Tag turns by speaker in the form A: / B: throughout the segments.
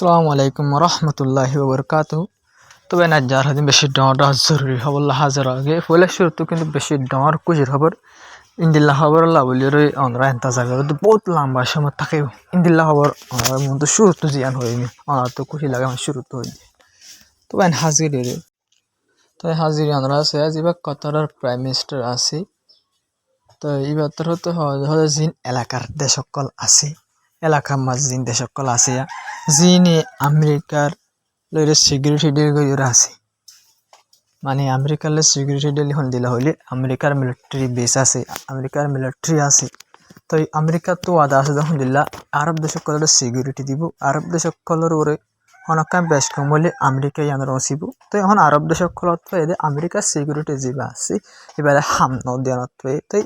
A: আসসালামু আলাইকুম রহমতুল্লাহি ওবরকাতুহু। তবে না যার হাতে বেশি ডর জরুরি খবর হাজার আগে পয়লা শুরুতে কিন্তু বেশি ডর খুশির খবর ইন্দিল্লা খবর আল্লাহ বলি আমরা এন্তাজা করে বহুত লম্বা সময় থাকে ইন্দিল্লা খবর মতো শুরু তো জিয়ান হয়নি তো খুশি লাগে আমার শুরু তো হয়নি তবে হাজির রে তো হাজির আমরা আছে এবার কতারের প্রাইম মিনিস্টার আছে তো এবার তো হলে জিন এলাকার দেশকল আছে এলাকার মাঝে জিন দেশকল আছে জিনে আমেরিকার লইরে সিকিউরিটি ডিল করে আছে মানে আমেরিকার সিকিউরিটি ডিল হন দিলা হইলে আমেরিকার মিলিটারি বেস আছে আমেরিকার মিলিটারি আছে তো আমেরিকা তো আদা আছে যখন দিলা আরব দেশকলের সিকিউরিটি দিব আরব দেশকলের ওরে হনকা বেশ কম হলে আমেরিকা ইয়ানোর আসিব তো এখন আরব দেশকলত এদের আমেরিকার সিকিউরিটি যা আছে এবারে হাম নদিয়ানত তো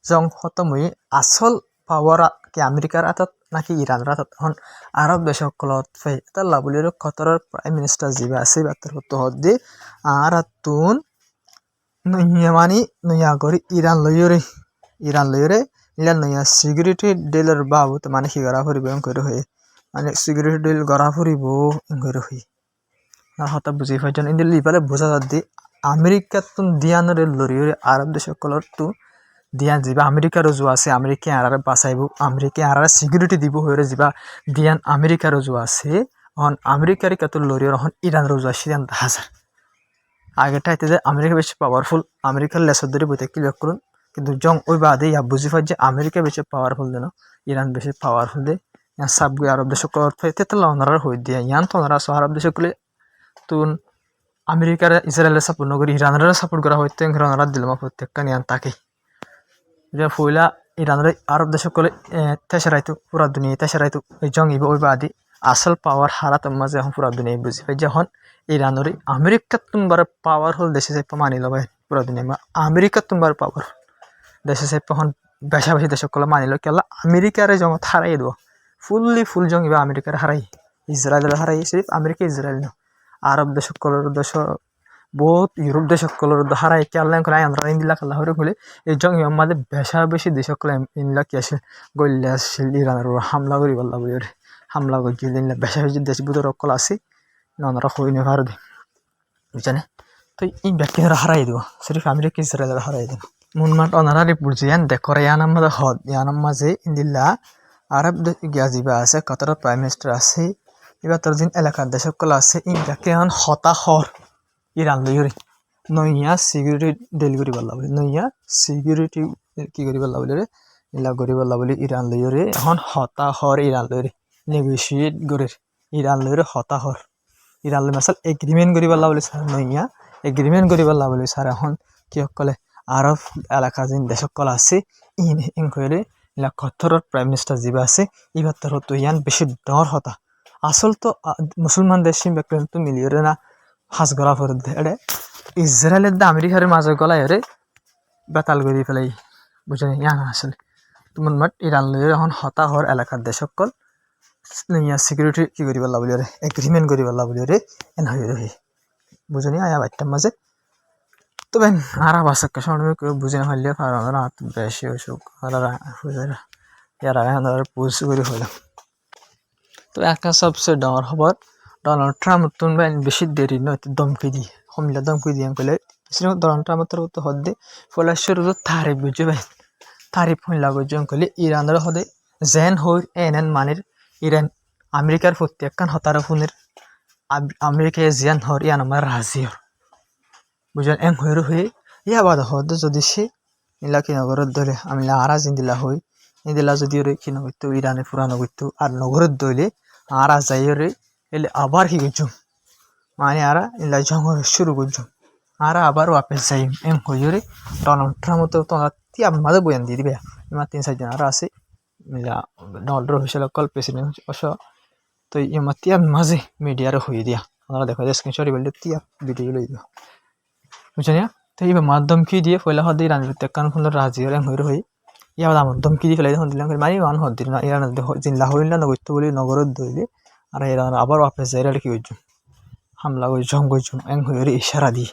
A: জং খতমই আসল পাওয়ার কি আমেরিকার হাতত নাকি ইরানের হাতত এখন আরব দেশকলত এটা লাভলির কতরের প্রাইম মিনিস্টার যা আছে বাতর হতো হদ্দে আর তুন নইয়া মানে নইয়া করি ইরান লইরে ইলা নইয়া সিকিউরিটি ডিলের বাবদ মানে কি করা ফুরিব করে হয়ে মানে সিকিউরিটি ডিল করা ফুরিব করে হয়ে আর হতা বুঝি পাইছেন ইন্দিল ইফালে বোঝা যাচ্ছে আমেরিকা তুন দিয়ানের লরিয়ে আরব দেশকলর তো দিয়ান যা আমেরিকারও যো আছে আমেরিকা আর বাঁচাইব আমেরিকা আর সিকিউরিটি দিব হয়ে যা দিয়ান আমেরিকারও যো আছে এখন আমেরিকার কত লরিয়ে এখন ইরানেরও যো আছে হাজার আগেটা এতে যে আমেরিকা বেশি পাওয়ারফুল আমেরিকার লেসর ধরে বইতে ক্লিয়ার করুন কিন্তু জং ওই বাদে ইয়া বুঝি পাই যে আমেরিকা বেশি পাওয়ারফুল দেন ইরান বেশি পাওয়ারফুল দে সাবগুই আরব দেশ তেতলা ওনারা হয়ে দিয়ে ইয়ান তো ওনারা সহ আরব দেশগুলি তুন আমেরিকার ইসরায়েলের সাপোর্ট নগরী ইরানের সাপোর্ট করা হইতে ওনারা দিলাম প্রত্যেকটা নিয়ান তাকে যে ফইলা ইরানের আরব দেশগুলি তেসরাইতো পুরা দুনিয়া তেসরাইতো এই জং ইব ওই বাদে আসল পাওয়ার হারাত মাঝে এখন পুরা দুনিয়া বুঝি পাই যখন ইরানের আমেরিকা তুনবার পাওয়ারফুল দেশে চাইপা মানি লবাই পুরা দুনিয়া আমেরিকা তুনবার পাওয়ারফুল দেশে চাইপা এখন বেশা বেশি দেশকল মানিল কেলা আমেরিকার জঙ্গত হারাই দেব ফুল জং ইবা আমেরিকার হারাই ইসরায়েলের হারাই সিরিফ আমেরিকা ইসরায়েল ন আরব দেশকলের দেশ বহুত ইউরোপ দেশকলের হারাই কেলা করে আমরা ইন্দিলা খেলা হরে খুলে এই জং আমাদের বেশা বেশি দেশকল ইনলা কি আসে গল্লা আসছিল ইরানের হামলা করি বললা বলি হামলা করছিল বেশা বেশি দেশ বুধর অকল আছে ওনারা হই নি ভারত বুঝছেন তো এই ব্যক্তিরা হারাই দেব সিরিফ আমেরিকা ইসরায়েলের হারাই দেব মুনমাট ওনারা রিপোর্ট জিয়ান দেখরে ইয়ানাম মাঝে হদ ইয়ানাম মাঝে ইন্দিল্লা আরব গিয়াজিবা আছে কতটা প্রাইম মিনিস্টার আছে এবার তোর দিন এলাকার দেশকল আছে এই ব্যক্তি এখন হতাহর ইরান লইরে নইয়া সিকিউরিটি ডিল করি পারলা বলে নইয়া সিকিউরিটি কি করি পারলা বলে ইলা করি পারলা বলে ইরান লইরে এখন হতাহর ইরান লইরে নেগোসিয়েট করে ইরান লইরে হতাহর ইরান লই মাসাল এগ্রিমেন্ট করি পারলা বলে স্যার নইয়া এগ্রিমেন্ট করি পারলা বলে স্যার এখন কি কলে আরব এলাকা যেন দেশকল আছে ইন করে ইলা কতরের প্রাইম মিনিস্টার যা আছে এবার তোর তো ইয়ান বেশি ডর হতা আসল তো মুসলমান দেশ ব্যক্তি তো মিলিয়ে না হাজ গলা ফের দে ইসরায়েলের দা আমেরিকার মাঝে গলায় রে বেতাল করে ফেলাই বুঝলেন ইয়ান আসলে তোমার মাঠ ইরান লইরে এখন হতাহর এলাকার দেশকল ইয়া সিকিউরিটি কি করি পারলা বলি রে এগ্রিমেন্ট করি পারলা বলি রে এন হয়ে রে বুঝনি আয়া বাচ্চার মাঝে তবে আর বাসাকে সময় কেউ বুঝে না হইলে কারণ বেশি অসুখ ইয়ার পুষ করে হইলাম তো একটা সবচেয়ে ডর খবর ডোনাল্ড ট্রাম্প তুন বেশি দেরি নয় দমকি দিয়ে হমিলা দমকি দিয়ে পেলে ডোনাল্ড ট্রাম্পের তো হদে ফলে শুরু তারিফ বুঝে ভাই তারিফ হইলা বুঝে কলে ইরানের হদে জেন হই এন মানের ইরান আমেরিকার প্রত্যেকখান হতারা ফোনের আমেরিকায় জেন হর ইয়ান আমার রাজি হর বুঝলেন এং হয়ে হয়ে ইয়া বাদ হদ যদি সে ইলা কি নগরের ধরে আমি আরাজ ইন্দিলা হই ইন্দিলা যদি ওরে কি নগরতো ইরানে পুরানো করতো আর নগরের দইলে আরা যাই রে এলে আবার কি করছুম মানে আরা ইলা জঙ্গল শুরু করছুম আরা আবার ওয়াপেস যাই এং হয়ে রে ডোনাল্ড ট্রাম্প তো তোমার তিয়া মাঝে বয়ান দিয়ে দিবে ইমা 3-4 জন আরা আছে ইলা ডোনাল্ড হইছিল কল প্রেসিডেন্ট অবশ্য তো ইমা তিয়া মাঝে মিডিয়ার হয়ে দিয়া ওনারা দেখো স্ক্রিনশট বললে তিয়া ভিডিও লই দিও বুঝছেন তো এইবার মাধ্যম কি দিয়ে পয়লা হদ ইরান প্রত্যেকখান ফোন রাজি হয়ে হই ইয়ার মাধ্যম কি দিয়ে ফেলাই হন দিলাম মানে মান হদ দিন ইরান জিল্লা হইল না নগরতো বলে নগরত দইলে আর ইরান আবার অফিস যাই কি হইছ হামলা কই জং কই এং হই ইশারা দি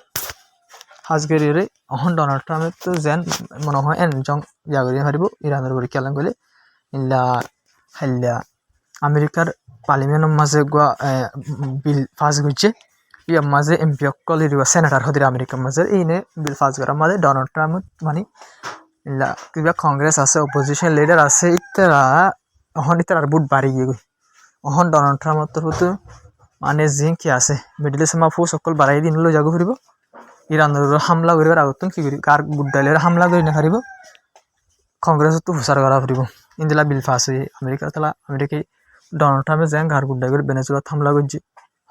A: আজকের রে অহন ডোনাল্ড ট্রাম্প তো যেন মনে হয় এন জং ইয়া করি হারিব ইরানের উপরে কেলাম গলে ইল্লা হাল্লা আমেরিকার পার্লিমেন্টের মাঝে গুয়া বিল পাস করছে ইয়ার মাঝে এমপি অকল ইরিবা সেনেটার হদির আমেরিকার মাঝে ইনে বিল পাস করার মাঝে ডোনাল্ড ট্রাম্প মানে কিবা কংগ্রেস আছে অপোজিশন লিডার আছে ইতারা ইতার বুট বাড়ি গিয়ে গই ডোনাল্ড ট্রাম্পর তরফতো মানে জিং কি আছে মিডল ইস্ট মা ফোর্স সকল বাড়াই দিন লো জাগো ফুরিব ইরানের হামলা করিবার আগত কি করি কার গুড্ডাইলের হামলা করি না পারিব কংগ্রেসতো হুসার করা ফুরিব ইন্দিলা বিল পাস হয়ে আমেরিকায় ডোনাল্ড ট্রাম্পে যেন গার গুড্ডাই করে ভেনেজুয়েলাত হামলা করছে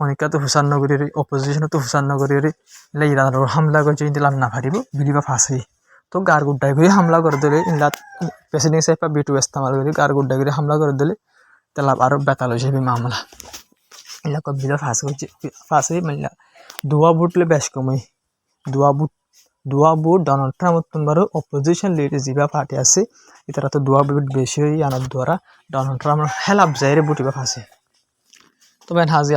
A: অনেকটা হুসার নগরী অপোজিশনতো হুসার নগরী ইরানের হামলা করছে ইন্দিলা না পারিব বিলিবা পাস হয়ে তো গার গুড্ডাই করে হামলা করে দিলে ইনলা প্রেসিডেন্ট সাহেব বিটু ইস্তেমাল করে গার গুড্ডাই করে হামলা করে দিলে তাহলে আরো বেতাল হয়েছে মামলা ইলা কবিতা ফাঁস হয়ে মানে দুয়া বুটলে বেশ কমই দুয়া বুট ডোনাল্ড ট্রাম্প তোমারও অপোজিশন লিডার যা পার্টি আছে ইতারা তো দুয়া বুট বেশি হয়ে আনার দ্বারা ডোনাল্ড ট্রাম্প হেলাপ যায় রে বুটিবা ফাঁসে তবে হাজি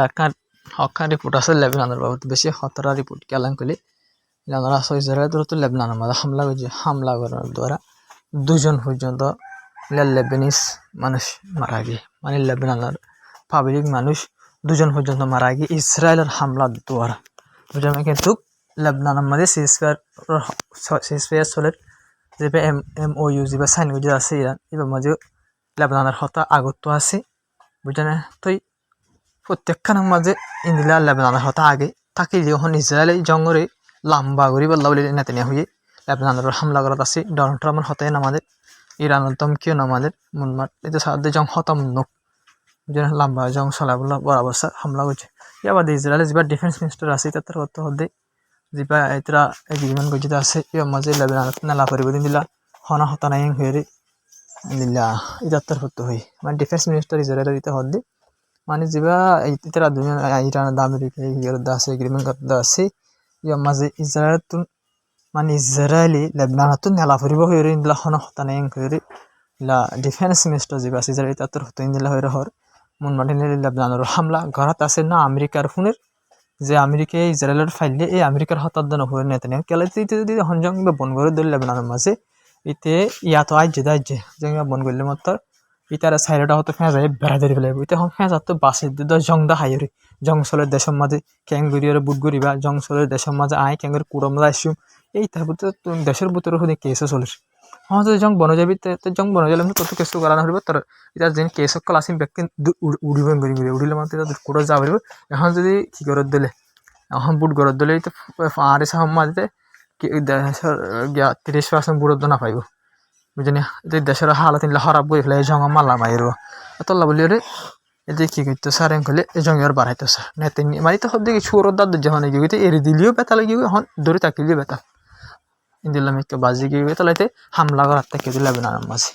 A: হকান রিপোর্ট আছে লেবাননের বাবদ বেশি খতরা রিপোর্ট কেলান করলে ইরানরা ইসরায়েলের তো লেবাননের মধ্যে হামলা করার দ্বারা 2 জন পর্যন্ত লেবানিজ মানুষ মারা গিয়ে মানে লেবাননের পাবলিক মানুষ 2 জন পর্যন্ত মারা গিয়ে ইসরায়েলের হামলার দ্বারা বুঝলাম কিন্তু লেবাননের মধ্যে সিজফায়ার চলের যে MOU যে সাইন করে আছে ইরান এবার মাঝে লেবাননের হতা আগত আছে বুঝলেন তো প্রত্যেকখানের মাঝে ইন্দিলা লেবাননের হতা আগে থাকি যখন ইসরায়েল জঙ্গরে লম্বা করি বললা বলে নেতানিয়া হয়ে লেবাননের হামলা করাত আছে ডোনাল্ড ট্রাম্পের হতায় নামাদের ইরানের ধমকিও নামাদের মনমাট এটা সাহায্যে জং হতাম নোক বুঝলেন লম্বা জং চলা বলা বরাবর হামলা করছে ইয়ার ইসরায়েলের যা ডিফেন্স মিনিস্টার আছে তার হতে হতে যা এতরা এগ্রিমেন্ট করছে আছে ইয়ার মাঝে লেবাননত নালা পরিব দিলা হনা হতা নাই হয়ে দিলা ইতার হতে হই মানে ডিফেন্স মিনিস্টার ইসরায়েলের দিতে হতে মানে যা ইতারা দুনিয়া ইরানের আমেরিকা ইয়েরদা আছে এগ্রিমেন্ট করতে আছে ইয়ার মাঝে ইসরায়েল মানে ইসরায়েলি লেবাননত নালা পরিব হয়ে দিলা হনা হতা নাই হয়ে লা ডিফেন্স মিনিস্টার যা আছে ইসরায়েল তার হতে দিলা হয়ে হর মন মাটিনে লেবাননের হামলা ঘরাত আছে না আমেরিকার ফোনের যে আমেরিকায় ইসরায়েলের ফাইলে এই আমেরিকার হতার দিন হয়ে নেতে নেই কেলে যদি হনজং বন করে দিল লেবাননের মাঝে ইতে ইয়াতো আইজে দাইজে যে বন করলে মতো ইতার সাইডটা হতো ফেঁচা বেড়া ধরে ফেলে ইতে ফেঁচা তো বাসে জং দা হাইরে জংসলের দেশের মাঝে ক্যাঙ্গুরিয়ার বুট গরিবা জংসলের দেশের মাঝে আয় ক্যাঙ্গুর কুড়ম আসুম এই তার ভিতরে দেশের ভিতরে হলে কেসও চলেছে হ্যাঁ যদি জং বন যাবি জং বন যাবে কত কেসও করানো হইব তোর এটা যেন কেস সকল আসিম ব্যক্তি উড়িব উড়িলে মানে কুড়ো যাব পারিব এখন যদি কি করে দিলে এখন বুট গরত দিলে আর মাঝে দেশের 30% বুড়ত না পাইব বুঝলি দেশের হালত খারাপ বই ফেলে জঙ্গ মালা মারিব তল্লা বলি রে এতে কি করতো স্যার এলে এই জঙ্গের বাড়াইতো স্যার নেতে মানে তো সব দিকে সুরত দাঁত যখন গিয়ে এড়ি দিলেও বেতা লাগিয়ে এখন দৌড়ে তাকিলেও বেতা ইন্দিল্লাম একটু বাজি গিয়ে তাহলে হামলা করার থেকে লেবাননের মাঝে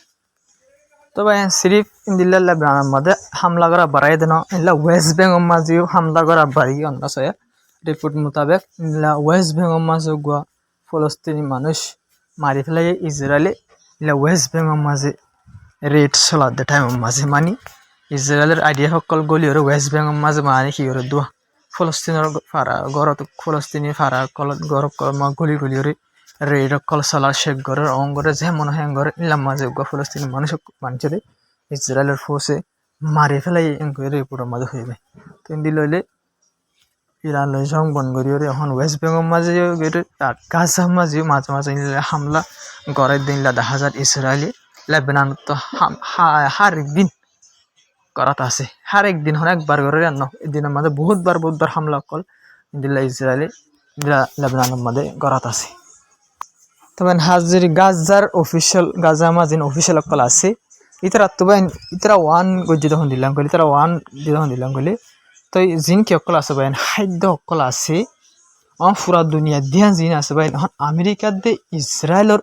A: তবে সিরিফ ইন্দিল্লা লেবাননের মাঝে হামলা করা বাড়াই দেন ইল্লা ওয়েস্ট বেঙ্গল মাঝেও হামলা করা বাড়িয়ে অন্য সয়া রিপোর্ট মোতাবেক ইল্লা ওয়েস্ট বেঙ্গল মাঝে গুয়া ফলস্তিনি মানুষ মারি ফেলাই ইসরায়েলে ইল্লা ওয়েস্ট বেঙ্গল মাঝে রেড চলার দে টাইম মাঝে মানি ইসরায়েলের আইডিয়া সকল গলি ওর ওয়েস্ট বেঙ্গল মাঝে মানে কি করে দোয়া ফলস্তিনের ফারা গড়ত ফলস্তিনি ফারা কলত গরব গলি গলি ওরে রেড কল চলার শেখ গড়ের অঙ্গরে যে মনে হয় গড়ে ইলাম মাঝে গুয়া ফলস্তিনি মানুষের ইসরায়েলের ফোর্সে মারি ফেলাই রিপোর্টের মাঝে হইবে কিন্তু লইলে ইরান লই জং বন করি ওরে এখন ওয়েস্ট বেঙ্গল মাঝে গাজা মাঝে মাঝে মাঝে হামলা গড়ের দিন দেখা যায় ইসরায়েলি লেবানন তো হার একদিন করাত আছে হার একদিন হন একবার করে দিনের মাঝে বহুতবার হামলা কল দিল্লা ইসরায়েলি লেবাননের মাঝে গড়াত আছে তবে হাজির গাজার অফিসিয়াল গাজা মাজিন অফিসিয়াল কল আছে ইতারা তবে ইতারা ওয়ান গজ্জি তখন দিলাম কলি তারা ওয়ান যখন দিলাম কলি তো জিন কি অকল আছে বাইন খাদ্য অকল আছে পুরা দুনিয়া ধ্যান জিন আছে বাইন এখন আমেরিকার দে ইসরায়েলের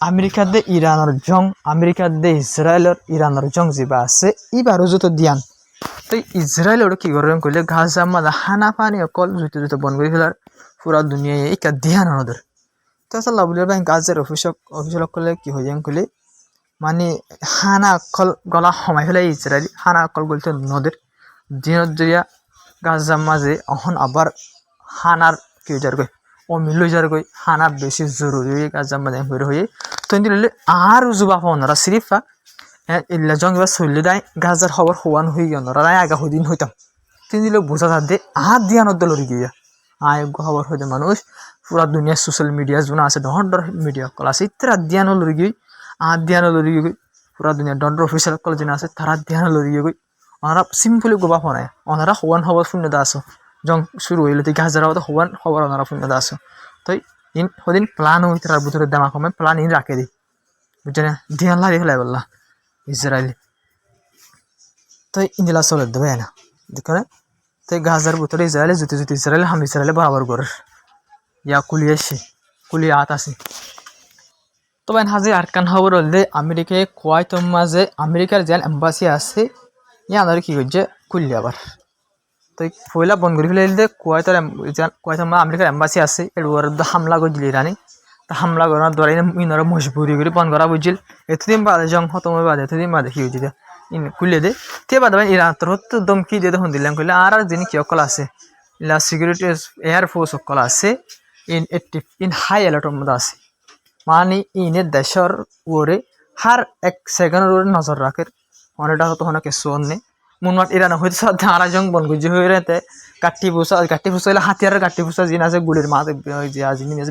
A: আমেরিকার দে ইরানের জং আমেরিকার দে ইসরায়েলের ইরানের জং যা আছে ইবারও যত ধ্যান তো ইসরায়েলের কি করে কইলে গাজা মাঝে হানা পানি অকল যত বন করে ফেলার পুরা দুনিয়ায় ইকা ধ্যান ওদের তাছাড়া বলি বাইন গাজের অফিসিয়াল অকলে কি হয়ে যান কইলে মানে হানা অকল গলা সমাই ফেলে ইসরায়েলি হানা অকল বলতে নদীর দিনত জয়া গাজা মাঝে এখন আবার হানার কি যার গই অমিল যার গই হানা বেশি জরুরি গাজা মাঝে হয়ে তো লইলে আর জুবা ওনারা সিরিফা ইল্লা জং এবার চললে দায় গাজার খবর হওয়ান হয়ে গেল রায় আগা হদিন হইতাম তিনি লোক বোঝা থাকতে হাত দিয়া নদ্দ লড়ি গিয়া আয়োগ্য খবর হইতে মানুষ পুরা দুনিয়ার সোশ্যাল মিডিয়া যোনা আছে ডর ডর মিডিয়া কল আছে ইত্যাদি দিয়ানো লড়ি গই হাত দিয়ানো লড়ি গই পুরা দুনিয়ার ডর অফিসিয়াল কল যেন আছে তারা দিয়ানো লড়ি গই ওনারা সিম্পলি গোবা ফোনায় ওনারা হওয়ান খবর শূন্য দা আছো জং শুরু হইলে তো গাজার হওয়ান খবর ওনারা শূন্য দা আছো তো ইন হদিন প্লান হইতে তার ভিতরে দেমা কমে প্লান ইন রাখে দিই বুঝছে না দিয়ান লাগে ফেলাই বললা ইসরায়েলি তো ইন্দিলা চলে দেবে না দেখে তো গাজার ভিতরে ইসরায়েলে জুতি জুতি ইসরায়েল হাম ইসরায়েলে বরাবর করে ইয়া কুলিয়ে আসে কুলিয়ে আত আছে তবে হাজি আরকান খবর হলে আমেরিকায় কোয়াইতম মাঝে আমেরিকার যে এম্বাসি আছে ইয়া আনার কি করছে কুলি আবার তো পয়লা বন্ধ করে ফেলে কোয়াইতম আমেরিকার এম্বাসি আছে এর হামলা করছিল ইরানি তা হামলা করার দ্বারা ইনারা মজবুরি করে বন্ধ করা বুঝছিল এতদিন বাদে জং খতম বাদে এতদিন বাদে কি হয়েছিল খুলে দে তে বাদে ইরান তোর তো দমকি দিয়ে দেখুন দিলাম কইলে আর যিনি কি অকল আছে ইলা সিকিউরিটি এয়ারফোর্স অকল আছে ইন একটিভ ইন হাই অ্যালার্টের মধ্যে আছে মানে ইনের দেশের ওরে হার এক সেকেন্ডের ওরে নজর রাখে অনেকটা হতো অনেক কিছু অন্য মনমাট ইরান হইতে সাথে আর জং বন গুজি হয়ে রেতে কাঠি ফুসা হলে হাতিয়ারের কাঠি ফুসা জিন আছে গুলির মাথা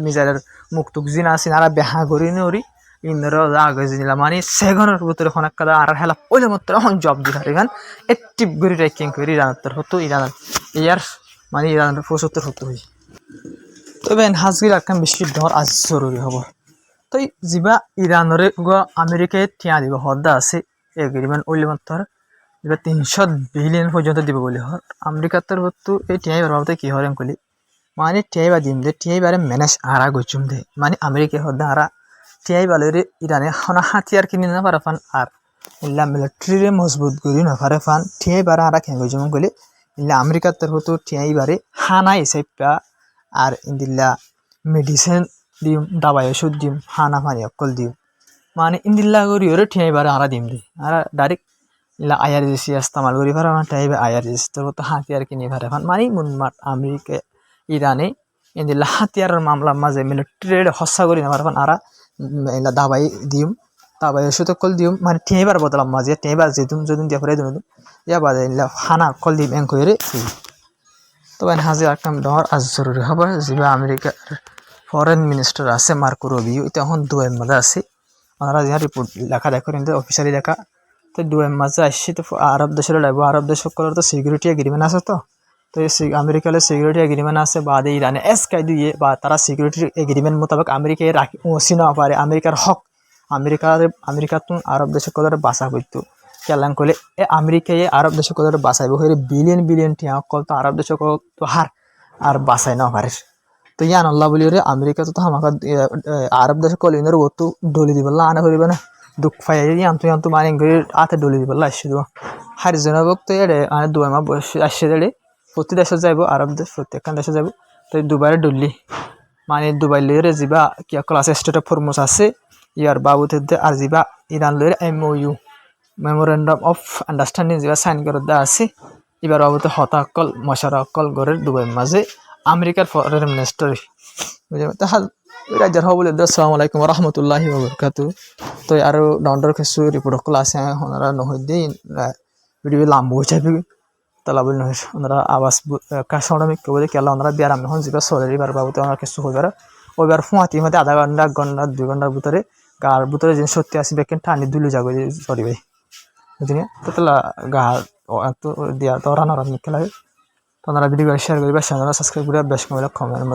A: মিসাইলের মুক্তুক জিন আছে আর বেহা করি নরি ইন্দ্র আগে জিনিলা মানে সেকেন্ডের ভিতরে অনেক কাদা আর হেলা পয়লা মাত্র এখন জব দি থাকে এখান একটিভ করে রেকিং করে ইরানের হতো ইরান ইয়ার মানে ইরানের ৭৫ হতো হই তবে হাজগির একখান বেশি ডর আজ জরুরি হব তো যা ইরানের আমেরিকায় ঠিয়া দিব হদ্দা আছে এগ্রিমেন্ট ওইলে মাত্র এবার ৩০০ বিলিয়ন পর্যন্ত দিব বলে হর আমেরিকার হতো এই টিয়াই বাবদ কি হরেন কলি মানে টিয়াই বা দিম দে টিয়াই বারে ম্যানেজ আরা গচুম দে মানে আমেরিকা হদ্দা আরা টিয়াই বালের ইরানে হনা হাতিয়ার কিনে না পারে ফান আর ইল্লা মিলিটারি মজবুত করি না পারে ফান টিয়াই বারে আরা খেয়ে গচুম কলি ইল্লা আমেরিকার হতো টিয়াই বারে হানা হিসাবটা আর ইন্দিল্লা মেডিসিন দিম দাবাই ওষুধ দিম হানা ফানি অকল দিম মানে ইন্দিল্লা করি ওরে টিয়াই বারে আরা দিম দে আর ডাইরেক্ট ইলা আইআরজিসি ইস্তেমাল করি পারে আমার টাইবে আইআরজিসি তোর তো হাতিয়ার কিনে পারে ফান মানে মুনমাট আমেরিকা ইরানে ইন্দিল্লা হাতিয়ারের মামলার মাঝে মিলিটারি হস্যা করি না পারে ফান আরা ইলা দাবাই দিম দাবাই ওষুধ অকল দিম মানে টিয়াইবার বদলাম মাঝে টিয়াইবার যেদিন যদি দিয়া পরে দিন ইয়া বাদে ইলা হানা অকল দিম এং করে তবে হাজি আকাম ডর আজ জরুরি হবে যা আমেরিকার ফরেন মিনিস্টার আছে মার্কো রুবিও এটা এখন দুয়ের মাঝে আছে ওনারা যা রিপোর্ট লেখা দেখো কিন্তু অফিসিয়ালি লেখা তো দুয়ের মাঝে আসছে তো আরব দেশের লাগবে আরব দেশ সকলের তো সিকিউরিটি এগ্রিমেন্ট আছে তো আমেরিকার সিকিউরিটি এগ্রিমেন্ট আছে বাদে ইরানে এসকাই দিয়ে বা তারা সিকিউরিটি এগ্রিমেন্ট মোতাবেক আমেরিকায় রাখি ওসি না পারে আমেরিকার হক আমেরিকার তো আরব দেশ সকলের বাসা করতো কেলাং করলে আমেরিকায় আরব দেশ সকলের বাসাইব হয়ে বিলিয়ন বিলিয়ন টিয়া কল তো আরব দেশ তো হার আর বাসাই না পারে তো ইয়ান আল্লাহ বলি রে আমেরিকা তো আমাকে আরব দেশ কল ইনের ও তো ডলি দিব আনা করিবে না দুঃখ পাই ইয়ান্তু মানে আতে ডলি দিব আসছে দেবো হার জনবক তো এড়ে দুই মাস বসে আসছে দেড়ে প্রতি দেশে যাইব আরব দেশ প্রত্যেকখান দেশে যাব তো দুবাইরে ডলি মানে দুবাই লইরে যা কি ক্লাস স্টেট অফ ফরমোস আছে ইয়ার বাবুতে আর যা ইরান লইরে MOU মেমোরেন্ডাম অফ আন্ডারস্ট্যান্ডিং যা সাইন করে দেওয়া আছে এবার বাবুতে হতাকল মশারা অকল গড়ের দুবাইয়ের মাঝে আমেরিকার ফরেন মিনিস্টার তাহাল রাজ্যের হবলে আসসালামু আলাইকুম রহমতুল্লাহি ওবরকাতু তো আরো ডাউনডর কিছু রিপোর্ট কল আছে ওনারা নহই দিই ভিডিও লাম্ব হয়ে যাবে তালা বলি নয় ওনারা আবাস কাশমিক বলে কেলা ওনারা বিয়ার আমি হন যা চলে এবার বাবুতে ওনার কিছু হইবার ওইবার ফুঁয়াতি মধ্যে আধা ঘন্টা ১ ঘন্টা ২ ঘন্টার ভিতরে গার ভিতরে যে সত্যি আসবে কিন্তু টানি দুলি যাবে সরি ভাই বুঝলি তো তাহলে গা দিয়া তো রান্না নিকে লাগে তো ওনারা ভিডিও শেয়ার করিবার সাবস্ক্রাইব করে বেশ কমেন্ট